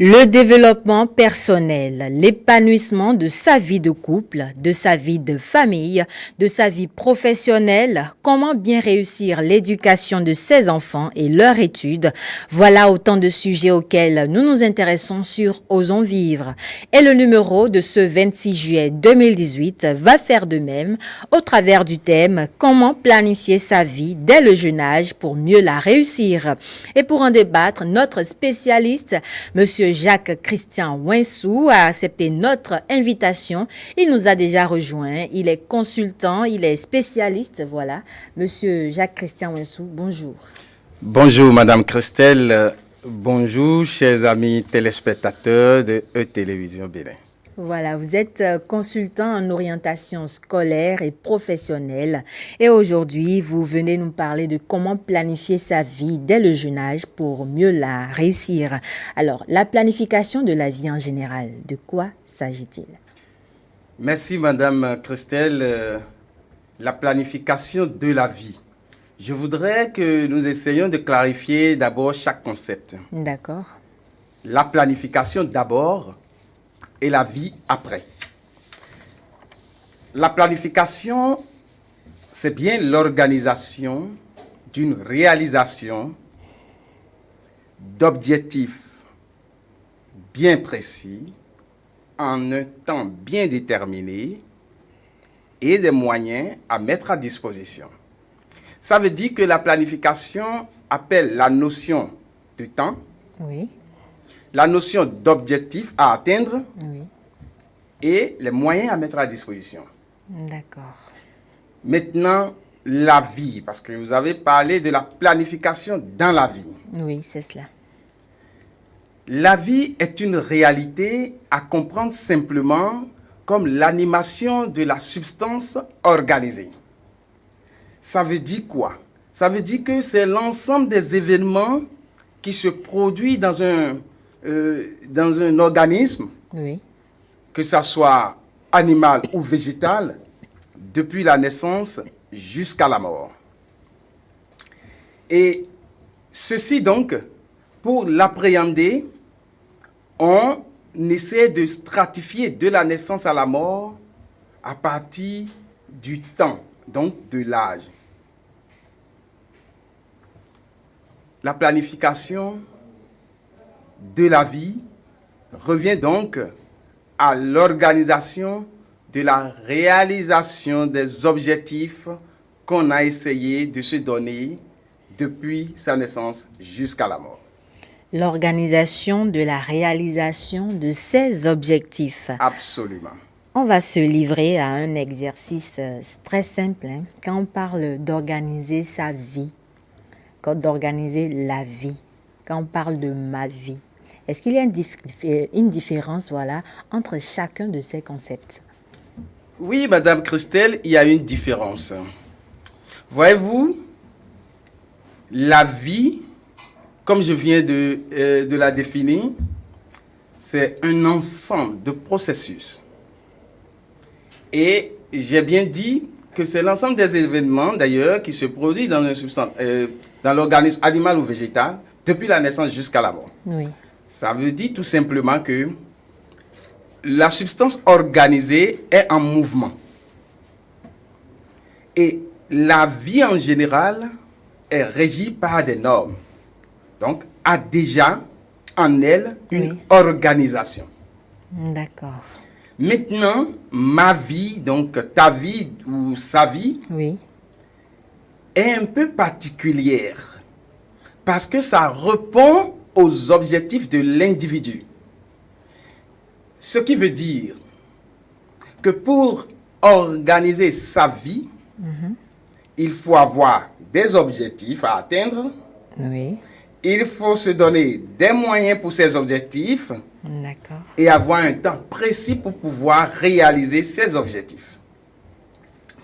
Le développement personnel, l'épanouissement de sa vie de couple, de sa vie de famille, de sa vie professionnelle, comment bien réussir l'éducation de ses enfants et leurs études, voilà autant de sujets auxquels nous nous intéressons sur Osons Vivre. Et le numéro de ce 26 juillet 2018 va faire de même au travers du thème « Comment planifier sa vie dès le jeune âge pour mieux la réussir ». Et pour en débattre, notre spécialiste, Monsieur Jacques-Christian Winsou, a accepté notre invitation. Il nous a déjà rejoint. Il est consultant, il est spécialiste. Voilà. Monsieur Jacques-Christian Winsou, bonjour. Bonjour, Madame Christelle. Bonjour, chers amis téléspectateurs de E-Télévision Bénin. Voilà, vous êtes consultant en orientation scolaire et professionnelle et aujourd'hui, vous venez nous parler de comment planifier sa vie dès le jeune âge pour mieux la réussir. Alors, la planification de la vie en général, de quoi s'agit-il? Merci, Madame Christelle. La planification de la vie. Je voudrais que nous essayions de clarifier d'abord chaque concept. D'accord. La planification d'abord et la vie après. La planification, c'est bien l'organisation d'une réalisation d'objectifs bien précis, en un temps bien déterminé et des moyens à mettre à disposition. Ça veut dire que la planification appelle la notion de temps, oui, la notion d'objectif à atteindre, oui, et les moyens à mettre à disposition. d'accord. Maintenant, la vie, parce que vous avez parlé de la planification dans la vie. Oui, c'est cela. La vie est une réalité à comprendre simplement comme l'animation de la substance organisée. Ça veut dire quoi? Ça veut dire que c'est l'ensemble des événements qui se produisent dans un organisme, Oui, que ça soit animal ou végétal, depuis la naissance jusqu'à la mort. Et ceci donc, pour l'appréhender, on essaie de stratifier de la naissance à la mort à partir du temps, donc de l'âge. La planification de la vie revient donc à l'organisation de la réalisation des objectifs qu'on a essayé de se donner depuis sa naissance jusqu'à la mort. l'organisation de la réalisation de ses objectifs. Absolument. On va se livrer à un exercice très simple. Quand on parle d'organiser sa vie, d'organiser la vie, quand on parle de ma vie, est-ce qu'il y a une différence entre chacun de ces concepts? Oui, Madame Christelle, il y a une différence. Voyez-vous, la vie, comme je viens de la définir, c'est un ensemble de processus. Et j'ai bien dit que c'est l'ensemble des événements, d'ailleurs, qui se produisent dans l'organisme animal ou végétal, depuis la naissance jusqu'à la mort. Oui. Ça veut dire tout simplement que la substance organisée est en mouvement. Et la vie en général est régie par des normes. Donc, a déjà en elle une organisation. D'accord. Maintenant, ma vie, donc ta vie ou sa vie, Oui. est un peu particulière parce que ça répond aux objectifs de l'individu. Ce qui veut dire que pour organiser sa vie, il faut avoir des objectifs à atteindre. Oui. Il faut se donner des moyens pour ces objectifs D'accord. et avoir un temps précis pour pouvoir réaliser ces objectifs.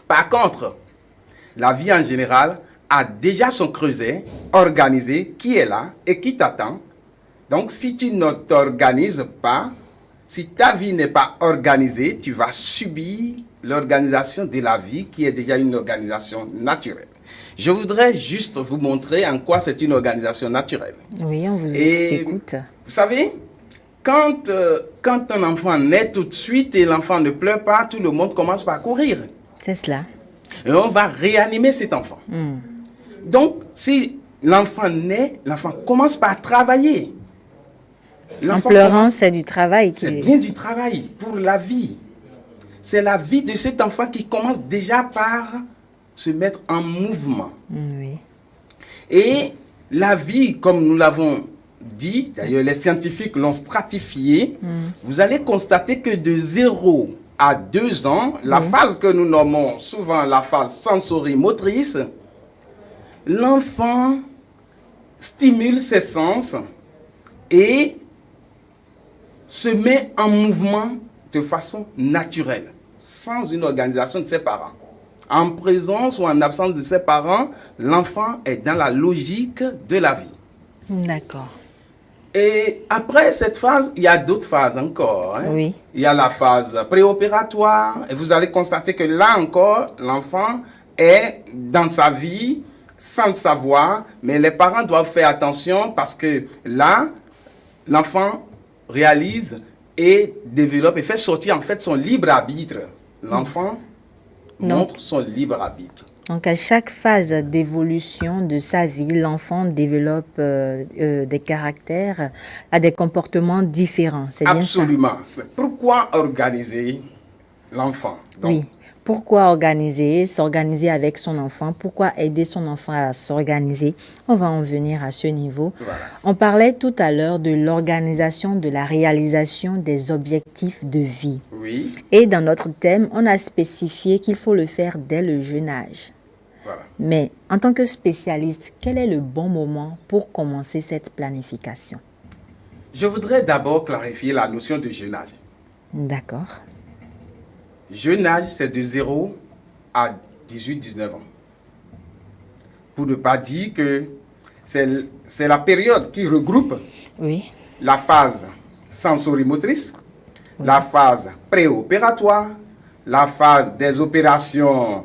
Par contre, la vie en général a déjà son creuset organisé qui est là et qui t'attend. Donc, si tu ne t'organises pas, si ta vie n'est pas organisée, tu vas subir l'organisation de la vie qui est déjà une organisation naturelle. Je voudrais juste vous montrer en quoi c'est une organisation naturelle. Oui, on vous écoute. Vous savez, quand un enfant naît tout de suite et l'enfant ne pleure pas, tout le monde commence par courir. C'est cela. Et on va réanimer cet enfant. Donc, si l'enfant naît, l'enfant commence par travailler. En pleurant, c'est du travail. C'est bien du travail pour la vie. C'est la vie de cet enfant qui commence déjà par se mettre en mouvement. Oui. Et la vie, comme nous l'avons dit, d'ailleurs les scientifiques l'ont stratifié, vous allez constater que de 0 à 2 ans, la phase que nous nommons souvent la phase sensorimotrice, l'enfant stimule ses sens et se met en mouvement de façon naturelle, sans une organisation de ses parents. En présence ou en absence de ses parents, l'enfant est dans la logique de la vie. D'accord. Et après cette phase, il y a d'autres phases encore. Oui. Il y a la phase préopératoire. Et vous allez constater que là encore, l'enfant est dans sa vie sans le savoir. Mais les parents doivent faire attention parce que là, l'enfant réalise et développe et fait sortir en fait son libre arbitre. L'enfant montre son libre arbitre. Donc, à chaque phase d'évolution de sa vie, l'enfant développe des caractères, a des comportements différents. C'est bien ça? Absolument. Mais pourquoi organiser l'enfant? Oui. Pourquoi s'organiser avec son enfant? Pourquoi aider son enfant à s'organiser? On va en venir à ce niveau. Voilà. On parlait tout à l'heure de l'organisation, de la réalisation des objectifs de vie. Oui. Et dans notre thème, on a spécifié qu'il faut le faire dès le jeune âge. Voilà. Mais en tant que spécialiste, quel est le bon moment pour commencer cette planification? Je voudrais d'abord clarifier la notion de jeune âge. D'accord. Jeune âge, c'est de 0 à 18-19 ans. Pour ne pas dire que c'est la période qui regroupe Oui. la phase sensorimotrice, la phase préopératoire, la phase des opérations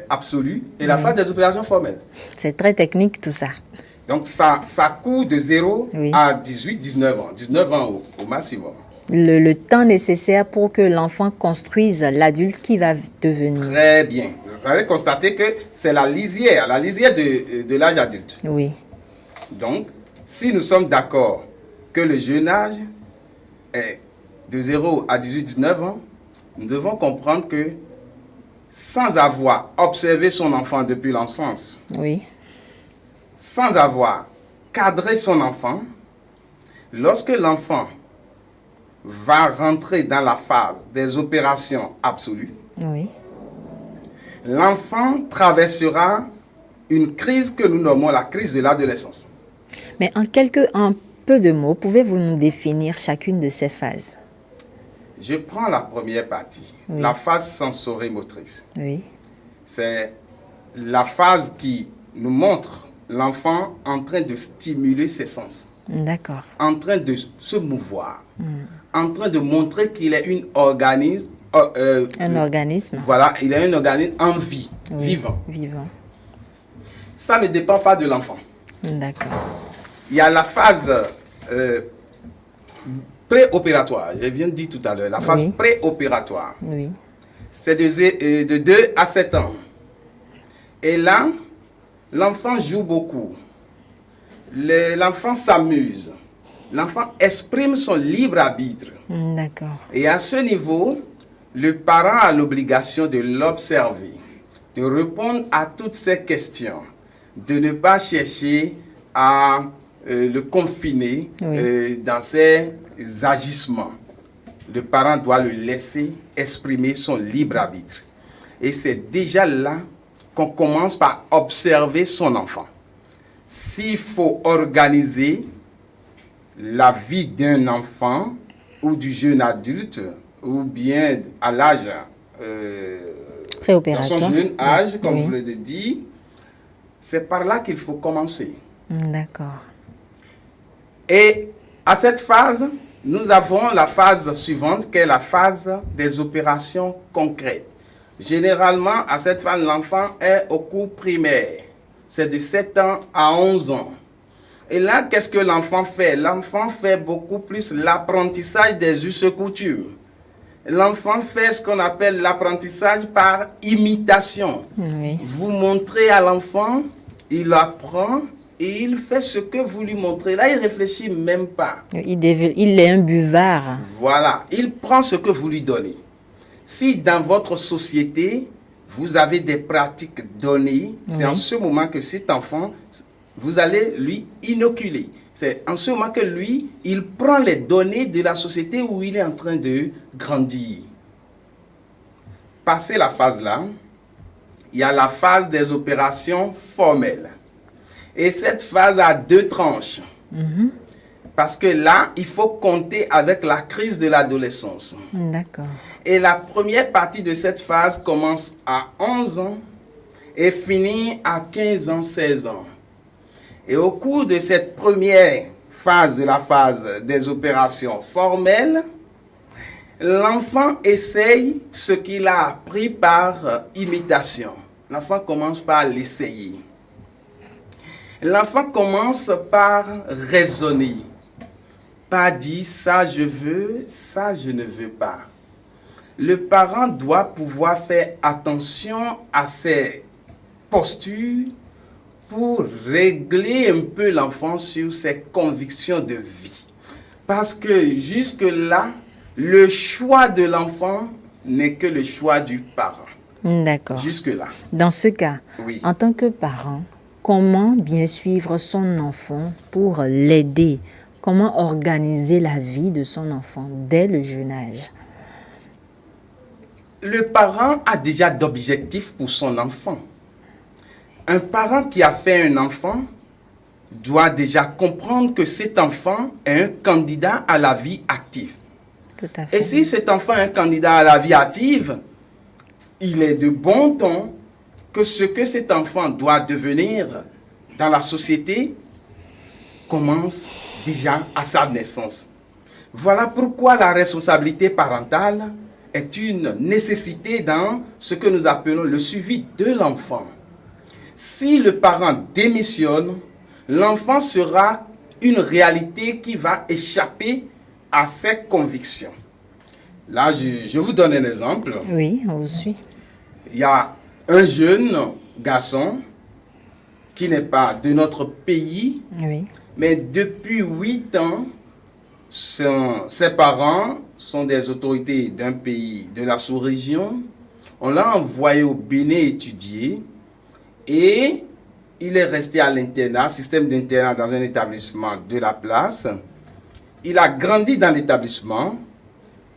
absolues et la phase des opérations formelles. C'est très technique tout ça. Donc ça court de 0 Oui. à 18-19 ans, 19 ans au maximum. Le temps nécessaire pour que l'enfant construise l'adulte qui va devenir. Très bien. Vous allez constater que c'est la lisière de l'âge adulte. Oui. Donc, si nous sommes d'accord que le jeune âge est de 0 à 18-19 ans, nous devons comprendre que sans avoir observé son enfant depuis l'enfance, Oui. sans avoir cadré son enfant, lorsque l'enfant va rentrer dans la phase des opérations absolues, Oui. l'enfant traversera une crise que nous nommons la crise de l'adolescence. Mais en peu de mots, pouvez-vous nous définir chacune de ces phases? Je prends la première partie, Oui. la phase sensorimotrice. Oui. C'est la phase qui nous montre l'enfant en train de stimuler ses sens, D'accord. en train de se mouvoir, en train de montrer qu'il est un organisme. Un organisme. Voilà, il est un organisme en vie, Oui. vivant. Vivant. Ça ne dépend pas de l'enfant. D'accord. Il y a la phase préopératoire, je viens de dire tout à l'heure, la phase Oui. préopératoire. Oui. C'est de 2 à 7 ans. Et là, l'enfant joue beaucoup. L'enfant s'amuse. L'enfant exprime son libre arbitre. D'accord. Et à ce niveau, le parent a l'obligation de l'observer, de répondre à toutes ces questions, de ne pas chercher à le confiner Oui. dans ses agissements. Le parent doit le laisser exprimer son libre arbitre. Et c'est déjà là qu'on commence par observer son enfant. S'il faut organiser la vie d'un enfant ou du jeune adulte, ou bien à l'âge, dans Préopératoire. son jeune âge, comme Oui. vous l'avez dit, c'est par là qu'il faut commencer. D'accord. Et à cette phase, nous avons la phase suivante, qui est la phase des opérations concrètes. Généralement, à cette phase, l'enfant est au cours primaire. C'est de 7 ans à 11 ans. Et là, qu'est-ce que l'enfant fait? L'enfant fait beaucoup plus l'apprentissage des us et coutumes. L'enfant fait ce qu'on appelle l'apprentissage par imitation. Oui. Vous montrez à l'enfant, il apprend et il fait ce que vous lui montrez. Là, il ne réfléchit même pas. Il est un buvard. Voilà, il prend ce que vous lui donnez. Si dans votre société, vous avez des pratiques données, c'est en ce moment que cet enfant, vous allez lui inoculer. C'est en ce moment que lui, il prend les données de la société où il est en train de grandir. Passé la phase là, il y a la phase des opérations formelles. Et cette phase a deux tranches. Parce que là, il faut compter avec la crise de l'adolescence. D'accord. Et la première partie de cette phase commence à 11 ans et finit à 15 ans, 16 ans. Et au cours de cette première phase de la phase des opérations formelles, l'enfant essaye ce qu'il a appris par imitation. L'enfant commence par l'essayer. L'enfant commence par raisonner, par dire ça je veux, ça je ne veux pas. Le parent doit pouvoir faire attention à ses postures pour régler un peu l'enfant sur ses convictions de vie. Parce que jusque-là, le choix de l'enfant n'est que le choix du parent. D'accord. Jusque-là. Dans ce cas, Oui. en tant que parent, comment bien suivre son enfant pour l'aider? Comment organiser la vie de son enfant dès le jeune âge? Le parent a déjà d'objectifs pour son enfant. Un parent qui a fait un enfant doit déjà comprendre que cet enfant est un candidat à la vie active. Tout à fait. Et si cet enfant est un candidat à la vie active, il est de bon ton que ce que cet enfant doit devenir dans la société commence déjà à sa naissance. Voilà pourquoi la responsabilité parentale est une nécessité dans ce que nous appelons le suivi de l'enfant. Si le parent démissionne, l'enfant sera une réalité qui va échapper à ses convictions. Là, je vous donne un exemple. Oui, on vous suit. Il y a un jeune garçon qui n'est pas de notre pays, Oui. mais depuis 8 ans, ses parents sont des autorités d'un pays de la sous-région. On l'a envoyé au Bénin étudier et il est resté à l'internat, système d'internat dans un établissement de la place. Il a grandi dans l'établissement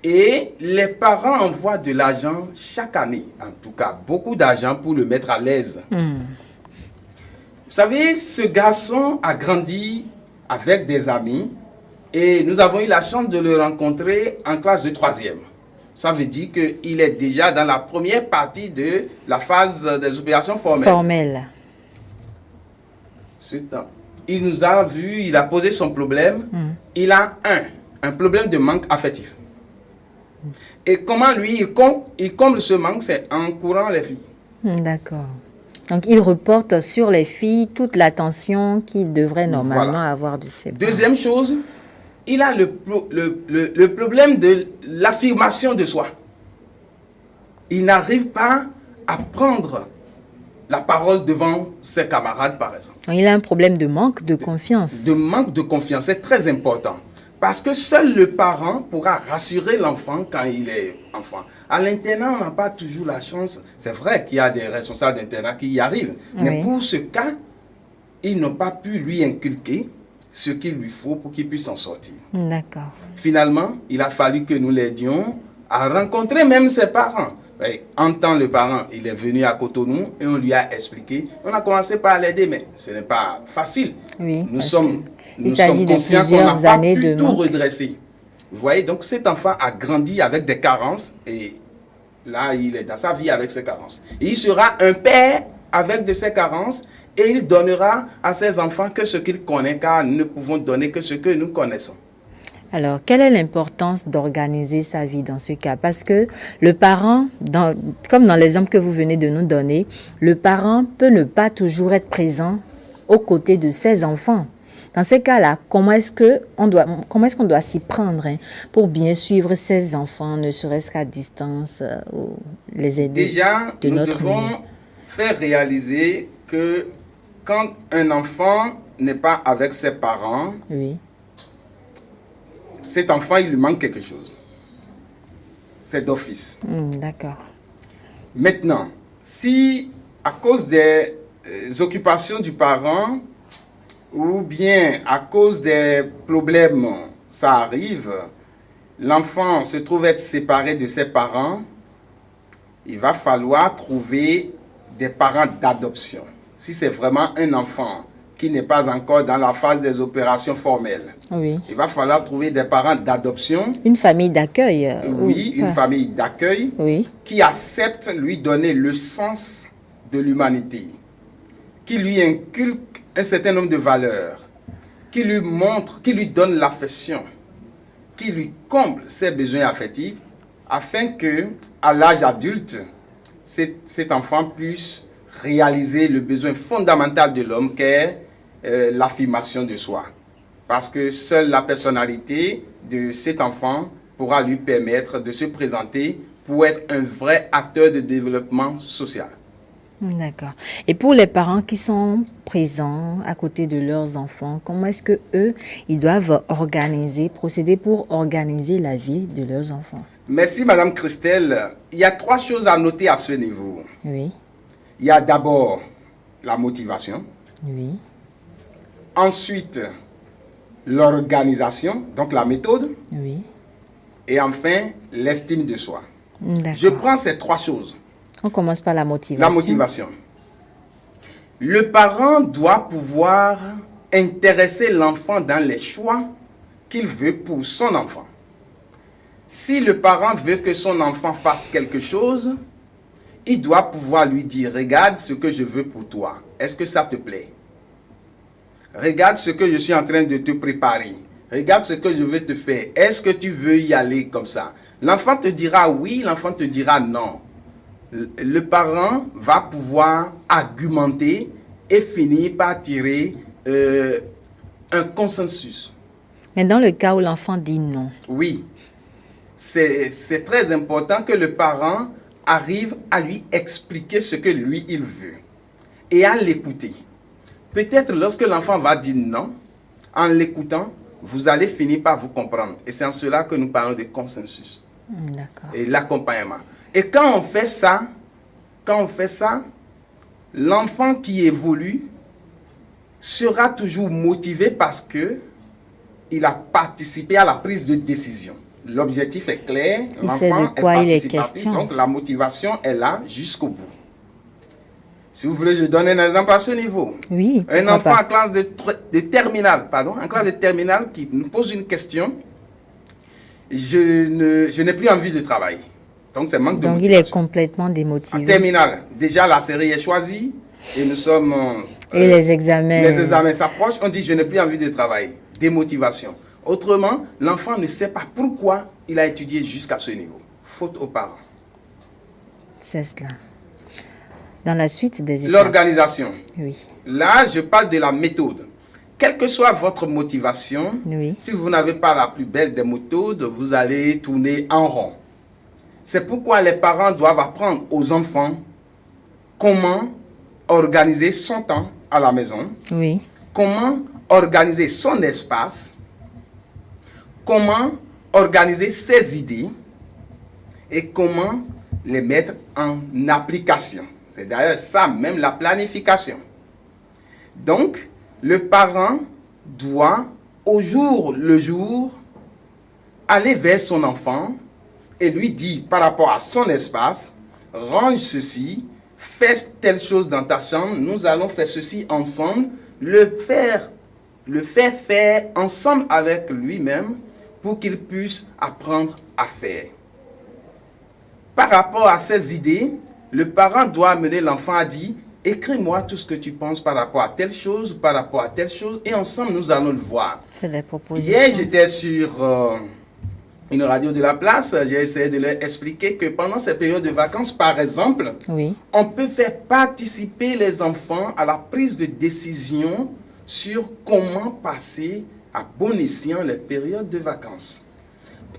et les parents envoient de l'argent chaque année, en tout cas beaucoup d'argent pour le mettre à l'aise. Vous savez, ce garçon a grandi avec des amis et nous avons eu la chance de le rencontrer en classe de 3e. Ça veut dire qu'il est déjà dans la première partie de la phase des opérations formelles. Formel. Il nous a vu, il a posé son problème. Il a un problème de manque affectif. Et comment lui, il comble ce manque, c'est en courant les filles. D'accord. Donc, il reporte sur les filles toute l'attention qu'il devrait normalement avoir de ses parents. Deuxième chose, il a le problème de l'affirmation de soi. Il n'arrive pas à prendre la parole devant ses camarades, par exemple. Il a un problème de manque de confiance. De manque de confiance, c'est très important. Parce que seul le parent pourra rassurer l'enfant quand il est enfant. À l'internat, on n'a pas toujours la chance. C'est vrai qu'il y a des responsables d'internat qui y arrivent. Mais pour ce cas, ils n'ont pas pu lui inculquer ce qu'il lui faut pour qu'il puisse en sortir. D'accord. Finalement, il a fallu que nous l'aidions à rencontrer même ses parents. En tant le parent, il est venu à Cotonou et on lui a expliqué. On a commencé par l'aider, mais ce n'est pas facile. Oui, nous sommes conscients qu'on n'a pas pu tout redresser. Vous voyez, donc cet enfant a grandi avec des carences et là, il est dans sa vie avec ses carences. Et il sera un père avec de ses carences et il donnera à ses enfants que ce qu'il connaît, car nous ne pouvons donner que ce que nous connaissons. Alors, quelle est l'importance d'organiser sa vie dans ce cas? Parce que le parent, comme dans l'exemple que vous venez de nous donner, le parent peut ne pas toujours être présent aux côtés de ses enfants. Dans ces cas-là, comment est-ce qu'on doit s'y prendre hein, pour bien suivre ces enfants, ne serait-ce qu'à distance, ou les aider Déjà, de nous notre devons mieux? faire réaliser que quand un enfant n'est pas avec ses parents, Oui, cet enfant, il lui manque quelque chose. C'est d'office. d'accord. Maintenant, si à cause des occupations du parent ou bien à cause des problèmes, ça arrive, l'enfant se trouve être séparé de ses parents, il va falloir trouver des parents d'adoption. Si c'est vraiment un enfant qui n'est pas encore dans la phase des opérations formelles, Oui. il va falloir trouver des parents d'adoption. Une famille d'accueil. Oui, ou une pas? famille d'accueil Oui, qui accepte lui donner le sens de l'humanité, qui lui inculque un certain nombre de valeurs, qui lui montre, qui lui donne l'affection, qui lui comble ses besoins affectifs, afin que, à l'âge adulte, cet enfant puisse réaliser le besoin fondamental de l'homme, qu'est l'affirmation de soi. Parce que seule la personnalité de cet enfant pourra lui permettre de se présenter pour être un vrai acteur de développement social. d'accord. Et pour les parents qui sont présents à côté de leurs enfants, comment est-ce que eux, ils doivent procéder pour organiser la vie de leurs enfants? Merci Madame Christelle. Il y a 3 choses à noter à ce niveau. Oui, Il y a d'abord la motivation, oui, ensuite l'organisation, donc la méthode, oui. et enfin l'estime de soi. D'accord. Je prends ces 3 choses. On commence par la La motivation. motivation. Le parent doit pouvoir intéresser l'enfant dans les choix qu'il veut pour son enfant. Si le parent veut que son enfant fasse quelque chose, il doit pouvoir lui dire, regarde ce que je veux pour toi. Est-ce que ça te plaît? Regarde ce que je suis en train de te préparer. Regarde ce que je veux te faire. Est-ce que tu veux y aller comme ça? L'enfant te dira oui, l'enfant te dira non. Le parent va pouvoir argumenter et finir par tirer un consensus. Mais dans le cas où l'enfant dit non, Oui, c'est très important que le parent arrive à lui expliquer ce que lui, il veut et à l'écouter. Peut-être lorsque l'enfant va dire non, en l'écoutant, vous allez finir par vous comprendre. Et c'est en cela que nous parlons de consensus d'accord. et l'accompagnement. Et quand on fait ça, l'enfant qui évolue sera toujours motivé parce que il a participé à la prise de décision. L'objectif est clair, Il sait de l'enfant est quoi il est participatif, question. donc la motivation est là jusqu'au bout. Si vous voulez, je donne un exemple à ce niveau. Oui, Un pourquoi enfant pas. en classe de terminale, qui nous pose une question, je n'ai plus envie de travailler. Donc c'est manque de Donc il motivation. est complètement En démotivé. terminale, déjà la série est choisie et nous sommes... Et les examens. Les examens s'approchent, on dit je n'ai plus envie de travailler. Démotivation. Autrement, l'enfant ne sait pas pourquoi il a étudié jusqu'à ce niveau. Faute aux parents. C'est cela. Dans la suite des étapes. L'organisation. Oui, Là, je parle de la méthode. Quelle que soit votre motivation, oui, si vous n'avez pas la plus belle des méthodes, vous allez tourner en rond. C'est pourquoi les parents doivent apprendre aux enfants comment organiser son temps à la maison, oui, comment organiser son espace, comment organiser ses idées et comment les mettre en application. C'est d'ailleurs ça, même la planification. Donc, le parent doit, au jour le jour, aller vers son enfant et lui dire par rapport à son espace, range ceci, fais telle chose dans ta chambre, nous allons faire ceci ensemble, le faire ensemble avec lui-même pour qu'il puisse apprendre à faire. Par rapport à ces idées, le parent doit amener l'enfant à dire, écris-moi tout ce que tu penses par rapport à telle chose, par rapport à telle chose, et ensemble nous allons le voir. c'est des propositions. Hier, j'étais sur une radio de la place, j'ai essayé de leur expliquer que pendant ces périodes de vacances, par exemple, Oui, on peut faire participer les enfants à la prise de décision sur comment passer à bon escient les périodes de vacances.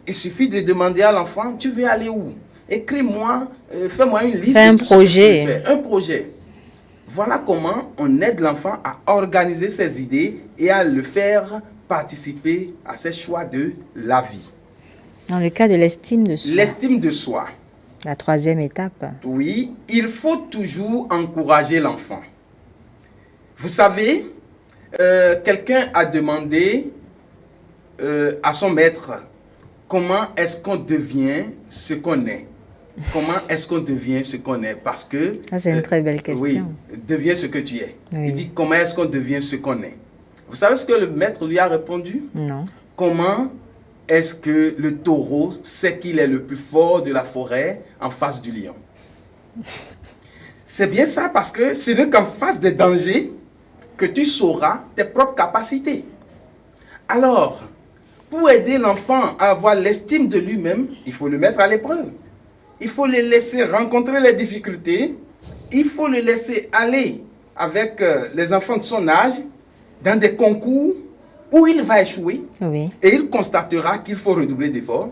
Il suffit de demander à l'enfant, tu veux aller où? Écris-moi, fais-moi une liste un de tout ce que tu projet. veux faire. Un projet. Voilà comment on aide l'enfant à organiser ses idées et à le faire participer à ses choix de la vie. Dans le cas de l'estime de soi, L'estime de soi. la troisième étape. Oui, il faut toujours encourager l'enfant. Vous savez, quelqu'un a demandé à son maître comment est-ce qu'on devient ce qu'on est. Comment est-ce qu'on devient ce qu'on est? Parce que... C'est une très belle question. Oui, deviens ce que tu es. Oui. Il dit comment est-ce qu'on devient ce qu'on est. Vous savez ce que le maître lui a répondu? Non. Comment est-ce que le taureau sait qu'il est le plus fort de la forêt en face du lion? C'est bien ça, parce que ce n'est qu'en face des dangers que tu sauras tes propres capacités. Alors, pour aider l'enfant à avoir l'estime de lui-même, il faut le mettre à l'épreuve. Il faut le laisser rencontrer les difficultés. Il faut le laisser aller avec les enfants de son âge dans des concours où il va échouer. Oui. Et il constatera qu'il faut redoubler d'efforts.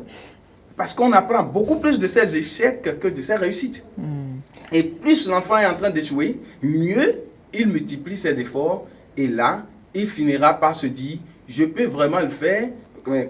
Parce qu'on apprend beaucoup plus de ses échecs que de ses réussites. Et plus l'enfant est en train d'échouer, mieux il multiplie ses efforts. Et là, il finira par se dire, je peux vraiment le faire.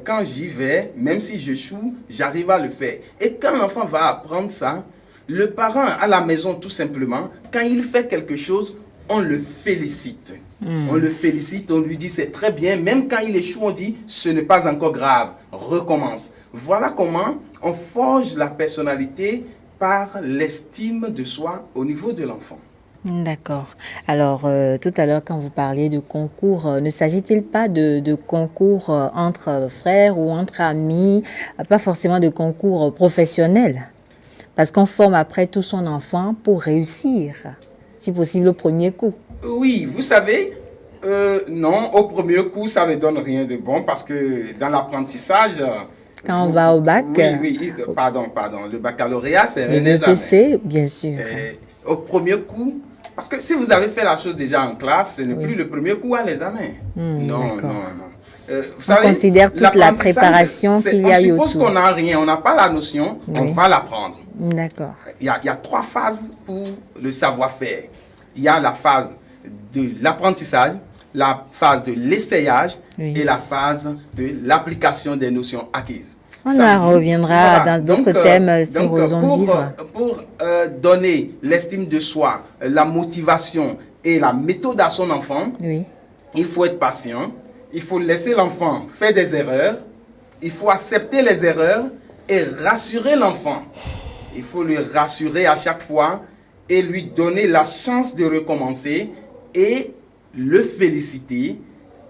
Quand j'y vais, même si j'échoue, j'arrive à le faire. Et quand l'enfant va apprendre ça, le parent à la maison, tout simplement, quand il fait quelque chose, on le félicite. On le félicite, on lui dit c'est très bien. Même quand il échoue, on dit ce n'est pas encore grave, recommence. Voilà comment on forge la personnalité par l'estime de soi au niveau de l'enfant. D'accord. Alors, tout à l'heure, quand vous parliez de concours, ne s'agit-il pas de concours entre frères ou entre amis, pas forcément de concours professionnels? Parce qu'on forme après tout son enfant pour réussir, si possible au premier coup. Oui, vous savez, non, au premier coup, ça ne donne rien de bon parce que dans l'apprentissage... Quand on va au bac... Oui, pardon, le baccalauréat, c'est un le examen. BPC, bien sûr. Au premier coup... Parce que si vous avez fait la chose déjà en classe, ce n'est plus le premier coup à l'examen. Non. Vous savez, considère toute la préparation qu'il y a eu autour. On suppose qu'on n'a rien, on n'a pas la notion, on va l'apprendre. D'accord. Il y a 3 phases pour le savoir-faire. Il y a la phase de l'apprentissage, la phase de l'essayage et la phase de l'application des notions acquises. On en reviendra dans d'autres thèmes sur Osons Vivre. Pour donner l'estime de soi, la motivation et la méthode à son enfant, il faut être patient, il faut laisser l'enfant faire des erreurs, il faut accepter les erreurs et rassurer l'enfant. Il faut le rassurer à chaque fois et lui donner la chance de recommencer et le féliciter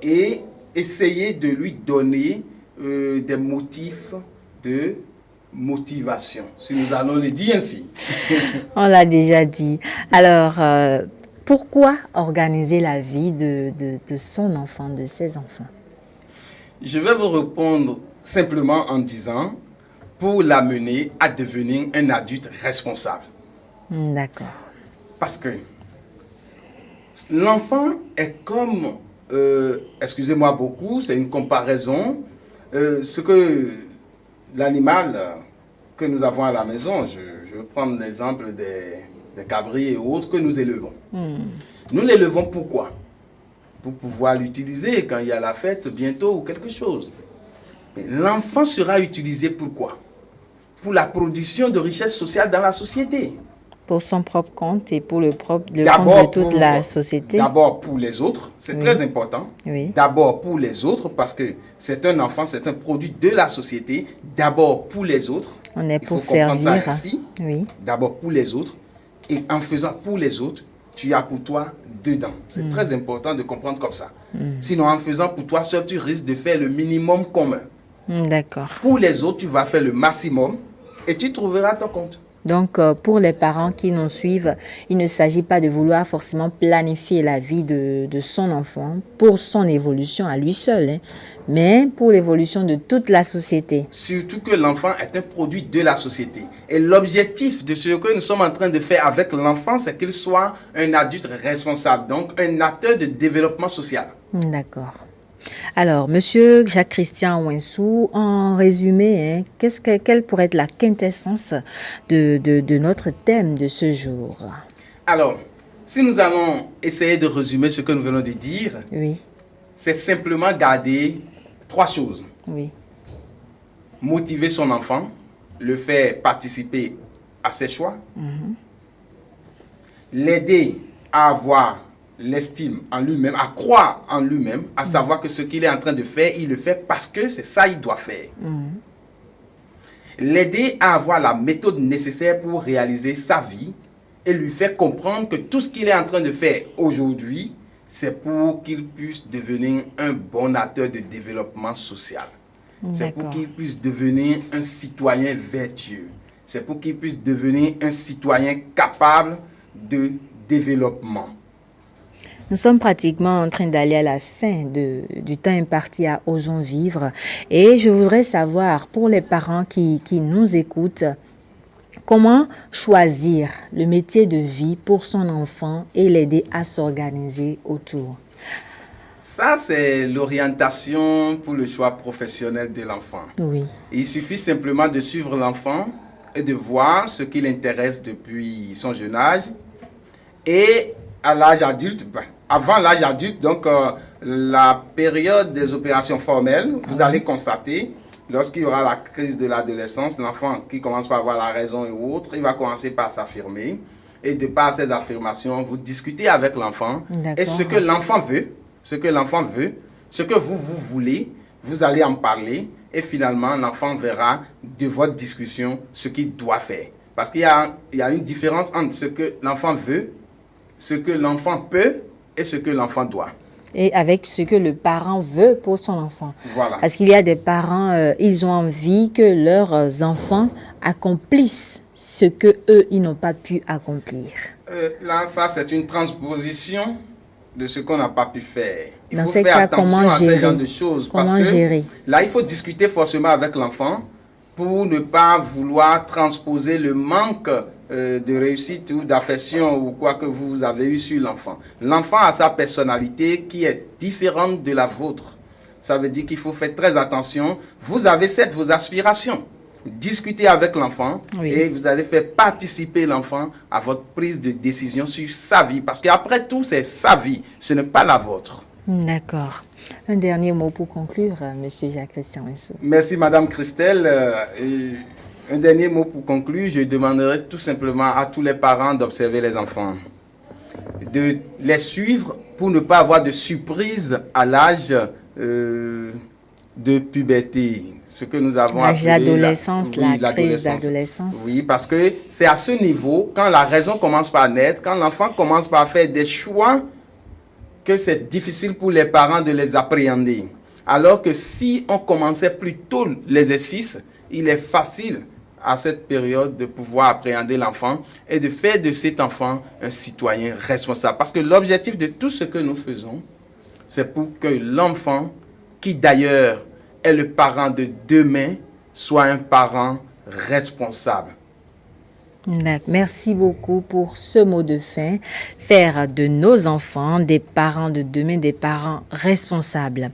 et essayer de lui donner des motifs de motivation, si nous allons le dire ainsi. On l'a déjà dit. Alors, pourquoi organiser la vie de son enfant, de ses enfants? Je vais vous répondre simplement en disant, pour l'amener à devenir un adulte responsable. D'accord. Parce que l'enfant est comme, excusez-moi beaucoup, c'est une comparaison, ce que l'animal que nous avons à la maison, je vais prendre l'exemple des cabris et autres que nous élevons. Nous l'élevons pourquoi? Pour pouvoir l'utiliser quand il y a la fête bientôt ou quelque chose. L'enfant sera utilisé pourquoi? Pour la production de richesses sociales dans la société. Pour son propre compte et pour le compte de toute la société. D'abord pour les autres, c'est très important. Oui. D'abord pour les autres, parce que c'est un enfant, c'est un produit de la société. D'abord pour les autres. On est pour Il faut comprendre servir. ça ainsi. Oui. D'abord pour les autres. Et en faisant pour les autres, tu as pour toi dedans. C'est très important de comprendre comme ça. Sinon, en faisant pour toi seul, tu risques de faire le minimum commun. D'accord. Pour les autres, tu vas faire le maximum et tu trouveras ton compte. Donc, pour les parents qui nous suivent, il ne s'agit pas de vouloir forcément planifier la vie de son enfant pour son évolution à lui seul, hein, mais pour l'évolution de toute la société. Surtout que l'enfant est un produit de la société. Et l'objectif de ce que nous sommes en train de faire avec l'enfant, c'est qu'il soit un adulte responsable, donc un acteur de développement social. D'accord. Alors, Monsieur Jacques-Christian Ouinsou, en résumé, quelle pourrait être la quintessence de notre thème de ce jour? Alors, si nous allons essayer de résumer ce que nous venons de dire, Oui, c'est simplement garder 3 choses. oui, Motiver son enfant, le faire participer à ses choix, l'aider à avoir l'estime en lui-même, à croire en lui-même, à savoir que ce qu'il est en train de faire, il le fait parce que c'est ça qu'il doit faire. L'aider à avoir la méthode nécessaire pour réaliser sa vie et lui faire comprendre que tout ce qu'il est en train de faire aujourd'hui, c'est pour qu'il puisse devenir un bon acteur de développement social. C'est pour qu'il puisse devenir un citoyen vertueux. C'est pour qu'il puisse devenir un citoyen capable de développement. Nous sommes pratiquement en train d'aller à la fin du temps imparti à Osons Vivre. Et je voudrais savoir, pour les parents qui nous écoutent, comment choisir le métier de vie pour son enfant et l'aider à s'organiser autour? Ça, c'est l'orientation pour le choix professionnel de l'enfant. Oui. Il suffit simplement de suivre l'enfant et de voir ce qui l'intéresse depuis son jeune âge. Et à l'âge adulte, avant l'âge adulte, donc la période des opérations formelles, vous allez constater, lorsqu'il y aura la crise de l'adolescence, l'enfant qui commence par avoir la raison et autres, il va commencer par s'affirmer. Et de par ces affirmations, vous discutez avec l'enfant. Et ce que l'enfant veut, ce que vous voulez, vous allez en parler. Et finalement, l'enfant verra de votre discussion ce qu'il doit faire. Parce qu'il y a une différence entre ce que l'enfant veut, ce que l'enfant peut et ce que l'enfant doit. Et avec ce que le parent veut pour son enfant. Voilà. Parce qu'il y a des parents, ils ont envie que leurs enfants accomplissent ce que eux ils n'ont pas pu accomplir. Là, ça, c'est une transposition de ce qu'on n'a pas pu faire. Il Dans faut ces faire cas, attention comment à gérer? ce genre de choses. Parce Comment que gérer? là, il faut discuter forcément avec l'enfant pour ne pas vouloir transposer le manque de réussite ou d'affection ou quoi que vous avez eu sur l'enfant. L'enfant a sa personnalité qui est différente de la vôtre. Ça veut dire qu'il faut faire très attention. Vous avez certes vos aspirations. Discutez avec l'enfant et vous allez faire participer l'enfant à votre prise de décision sur sa vie. Parce qu'après tout, c'est sa vie, ce n'est pas la vôtre. D'accord. Un dernier mot pour conclure, Monsieur Jacques-Christian Ouinsou. Merci, Madame Christelle. Un dernier mot pour conclure, je demanderai tout simplement à tous les parents d'observer les enfants, de les suivre pour ne pas avoir de surprise à l'âge de puberté. Ce que nous avons appelé l'adolescence, la crise d'adolescence. Oui, parce que c'est à ce niveau, quand la raison commence par naître, quand l'enfant commence par faire des choix, que c'est difficile pour les parents de les appréhender. Alors que si on commençait plus tôt l'exercice, il est facile à cette période de pouvoir appréhender l'enfant et de faire de cet enfant un citoyen responsable. Parce que l'objectif de tout ce que nous faisons, c'est pour que l'enfant, qui d'ailleurs est le parent de demain, soit un parent responsable. Merci beaucoup pour ce mot de fin. Faire de nos enfants des parents de demain, des parents responsables.